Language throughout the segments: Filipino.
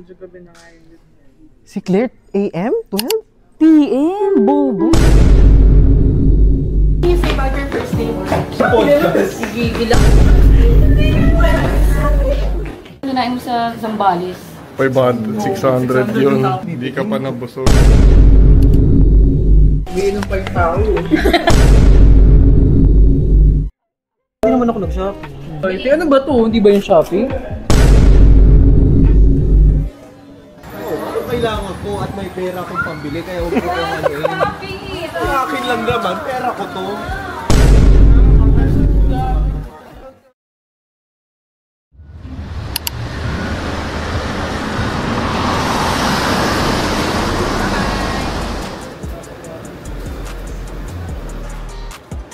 medyo gabi na nga yun. Si Claire, AM? 12? PM, bobo. Can you say about your first day? Gigil ako. Kinain mo sa Zambales. 500, 600 yun. Hindi ka pa nabusog. Umiinom pa yung tao eh. Hindi naman ako nag-shopping. Ay, ano ba to? Hindi ba yung shopping? Kailangan ko at may pera akong pambili kaya huwag ko kumain. Akin lang naman, pera ko to.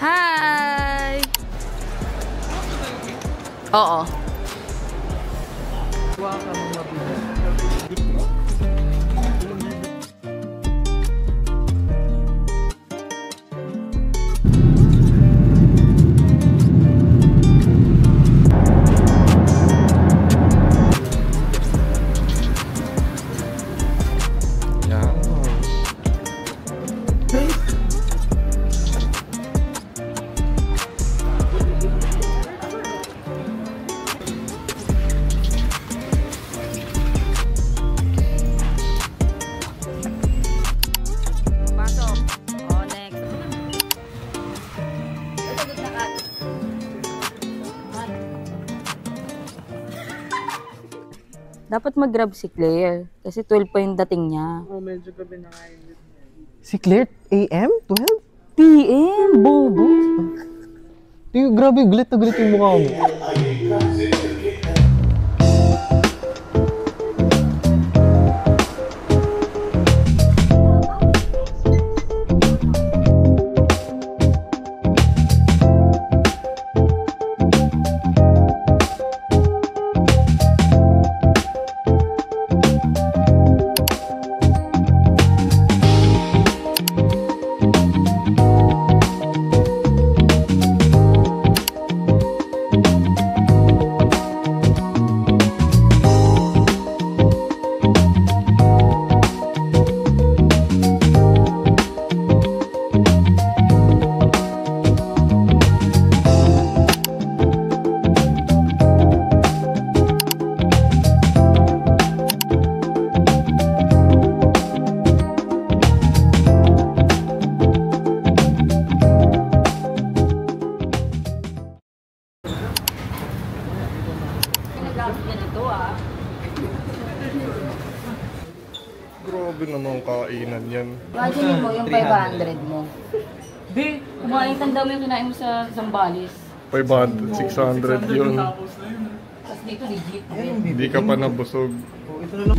Hi! Oo. Dapat mag-grab si Claire kasi 12 pa yung dating niya. Oh, medyo gabi na nga yun. Si Claire, AM? 12? PM, bobo. Grabe, galit na galit yung mukha mo. Grabe naman kainan yan. Imagine mo yung 500 mo. Di, kumain tanda mo yung kinain mo sa Zambales. 500, 600 yun. Tapos dito legit. Hindi ka pa nabusog. Ito na lang.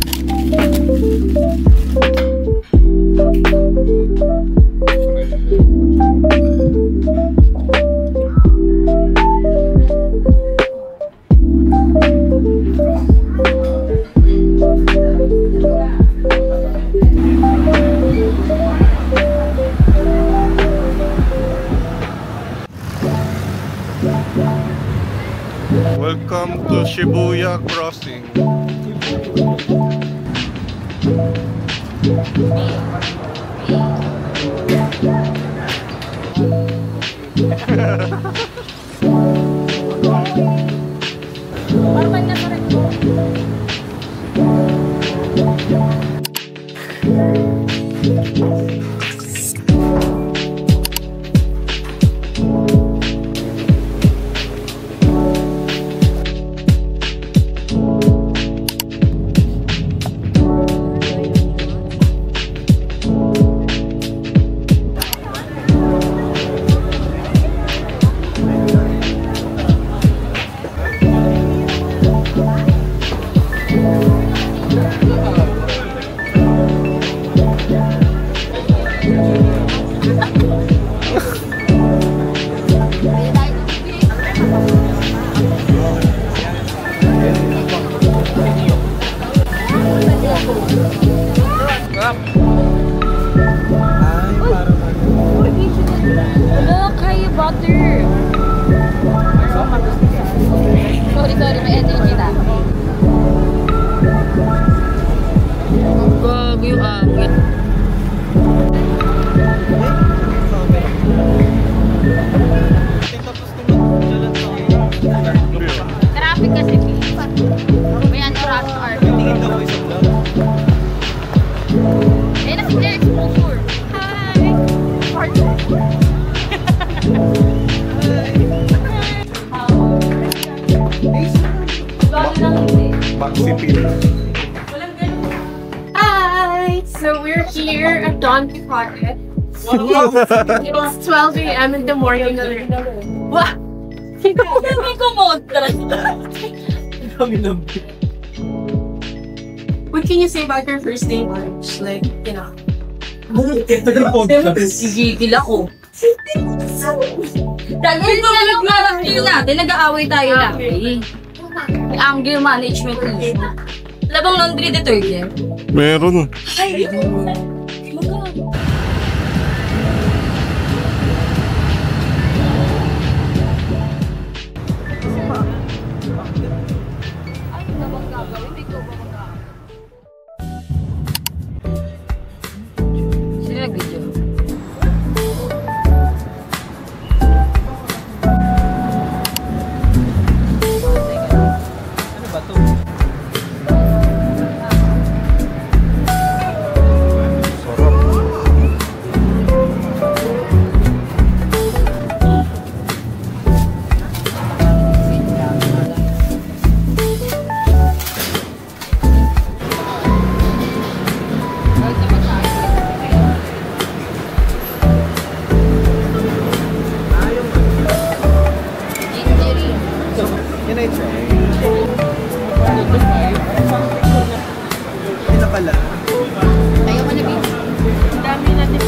Welcome to Shibuya Crossing. Parang nasa rin mo. Traffic kasi, Pilipan. May ano, rush hour. Tingin daw ko isang vlog. Eh, nasa their exposure. Hi! Maxi Pil. Hi! So we're here at Don Quixote. It's 12 a.m. in the morning already. What? May kumontra. Kami lang. What can you say about your first day lunch? Like, you know. Sigigil ako. Dahil naglalaki natin, nag-aaway tayo lagi. Anger management issue. Labang laundry detergent. Meron. Ay, sino nag-video? Ano ba to? Can I try? Hindi na pala. Ayoko na, babe. Dami natin.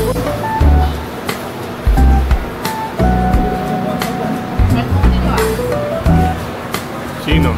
Sino?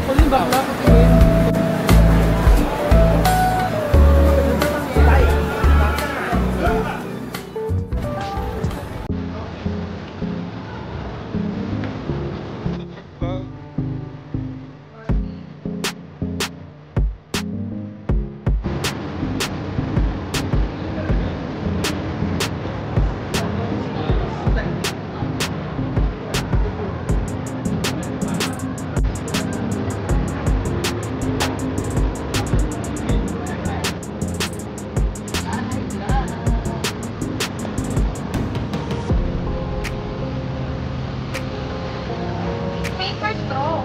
Paper straw.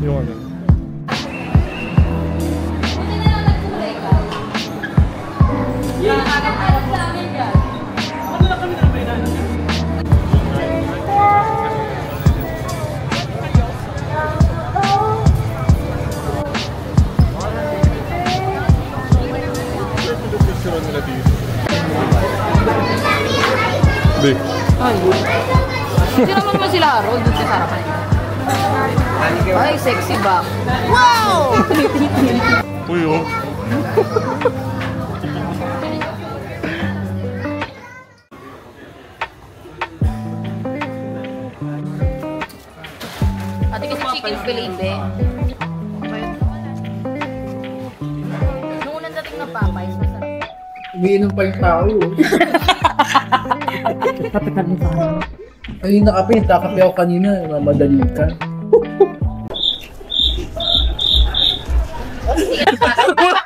Yung ano? Picture nila dito. Di. Hindi naman mo sila Harold dun sa harapan. Ay, sexy ba? Uy, oh. Ate kasi chicken fillet, hindi. Nung unang dating ng Popeyes, masarap. Umiinom pa yung tao. Kanina ka pa, nagkakape ako kanina. Madali ka.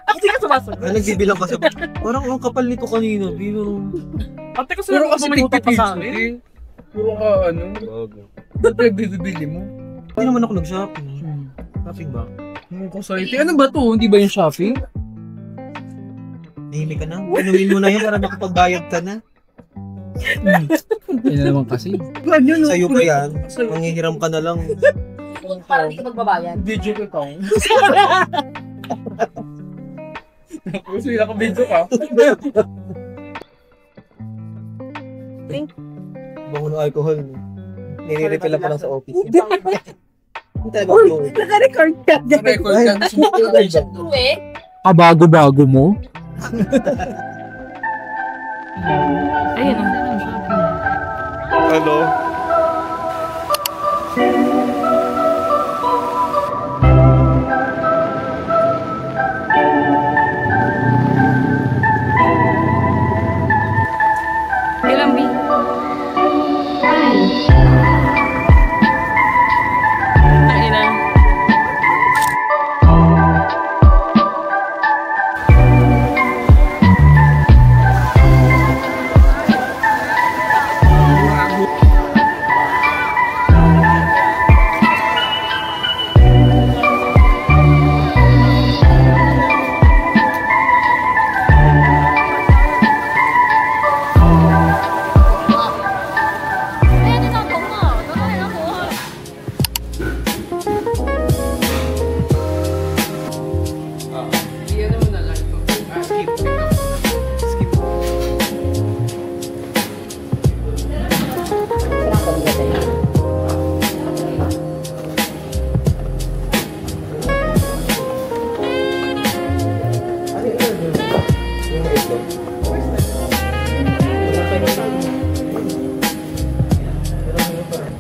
Hindi ka sumasagot. Nagbibilang kasi. Parang ang kapal nito kanina. Ate kasi Pero kasi bumalik pa sa amin. tigpipis. Puro ka ano. Ba't nagbibili mo? Hindi naman ako nag-shopping. Shopping ba? Ano ko sa'yo? Ano ba to? Hindi ba yung shopping? Nahimik ka na. Inumin mo na yun para makapagbayad ka na. Yan na naman kasi. Sa'yo pa yan. Manghihiram ka na lang. Para di ka magbabayad. Video ko ito. Gusto nila ko video ka. Bango ng alcohol. Nire-refill lang pa lang sa office. Hindi talaga ako. Naka-record ka. Record ka. True eh. Bago-bago mo? Ayun o. Ano? Kailan, B? Ay na.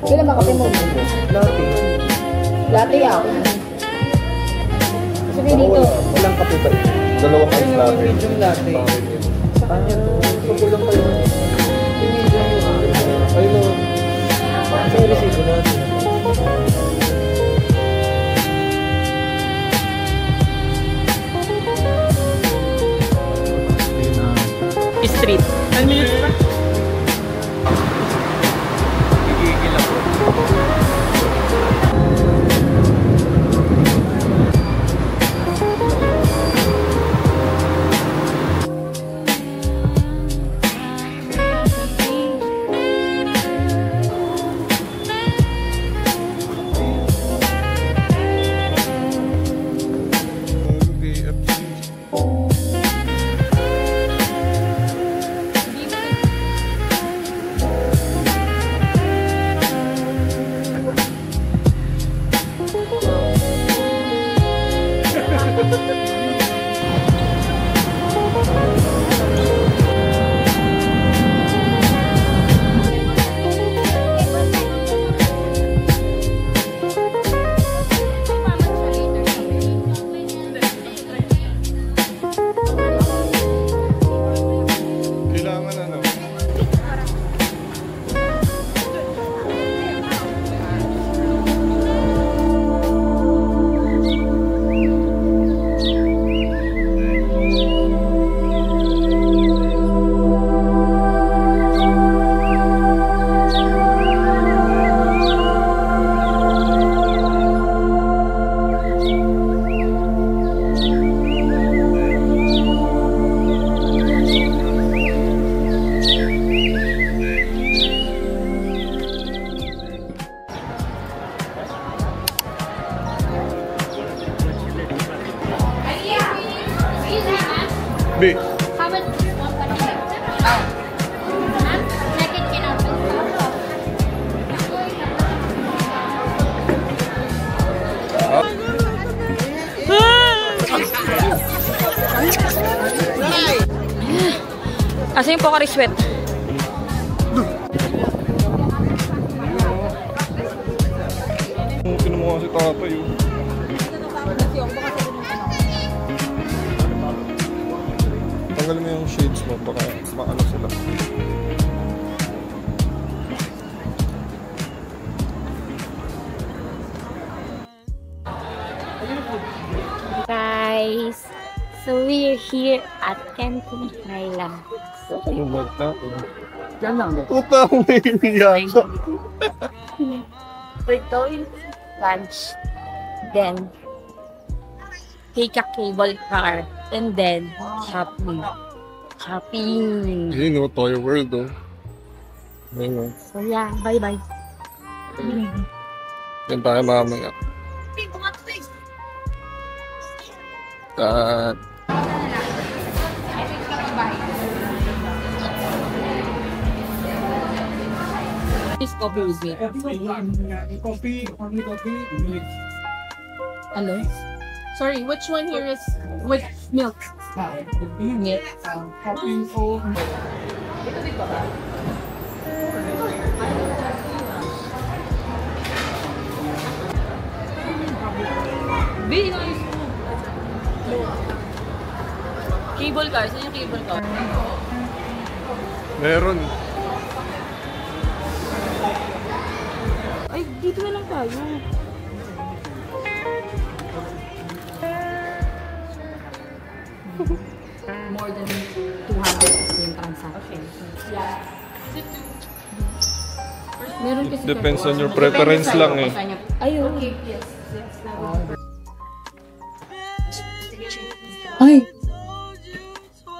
Kailan ba kape mo? Latte ako. Sabi dito. Walang kape ba? Dalawang ice latte. Medium latte. Sa kanya to. Pagkulang kayo. Medium yung ayun o. Sa resibo natin. Street. 10 minutes pa. Gigigil ako. Kailangan ano? B. How much do you want for the Naked cannot Asa yung Pocari Sweat? Kinuha si tatay yun. Tanggalin mo yung shades mo para maano sila. Guys, so we're here at Cancun Highlands. Ano ba ito? Diyan lang. Puta akong naiiyak. We're going lunch. Then, Kika cable car. And then, shopping. Shopping. Yun o, Toy World o. Ayun o. So yeah, bye-bye. Yan tayo mamaya. At This coffee with me. Hello? Sorry, which one here is with milk? Milk. Be, inayos mo. Cable car. Saan yung cable car? meron. Ay, dito na lang tayo. More than 200 yung transaction. Yeah. Meron kasi Depends on your preference lang eh. Ayun. Okay, yes. Ay!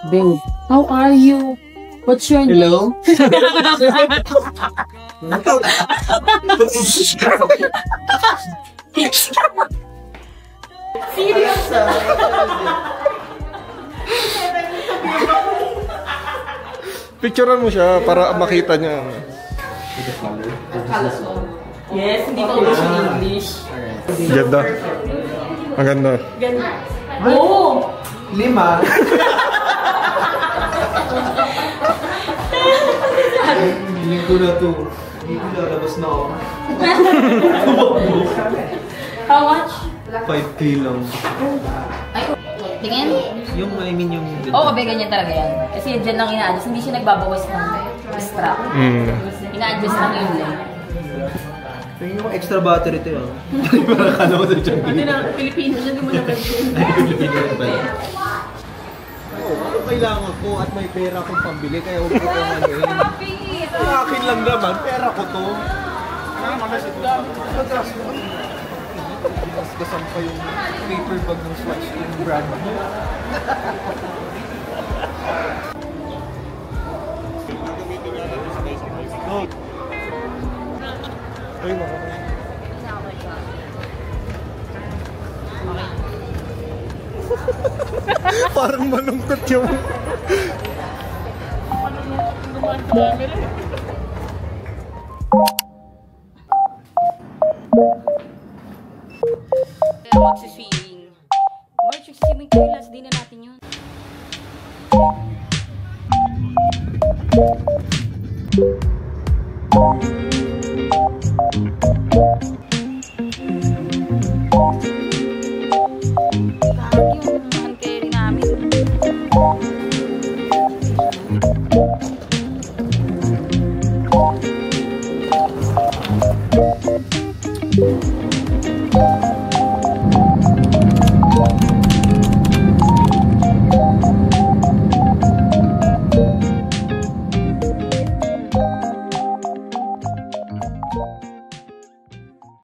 Babe, how are you? What's your name? Hello? Picturean mo siya para makita niya. Yes, hindi pa ulos yung English. Ganda. Ang ganda. Oo! 5. Hiling ko na to. Hindi ko lalabas na ako. How much? 5K lang. Ay, tingin? Yung, I mean yung... Oo, kabe ganyan talaga yan. Kasi dyan lang ina-adjust. Hindi siya nagbabawas ng strap. Ina-adjust lang yun lang. Yung extra battery to yun. Parang kala mo sa dyan. Hindi na, Pilipino siya, hindi mo na Ay, Pilipino rin pala. Oo, ano kailangan ko at may pera akong pambili kaya huwag ko kong ano yun. Akin lang naman, pera ko to. Gasam pa yung paper bag ng Swatch yung brand mo. Ayun ako. Parang malungkot yung... Magsiswimming. March, magsiswimming tayo. Last day na natin yun. Bakit yung hand carry namin?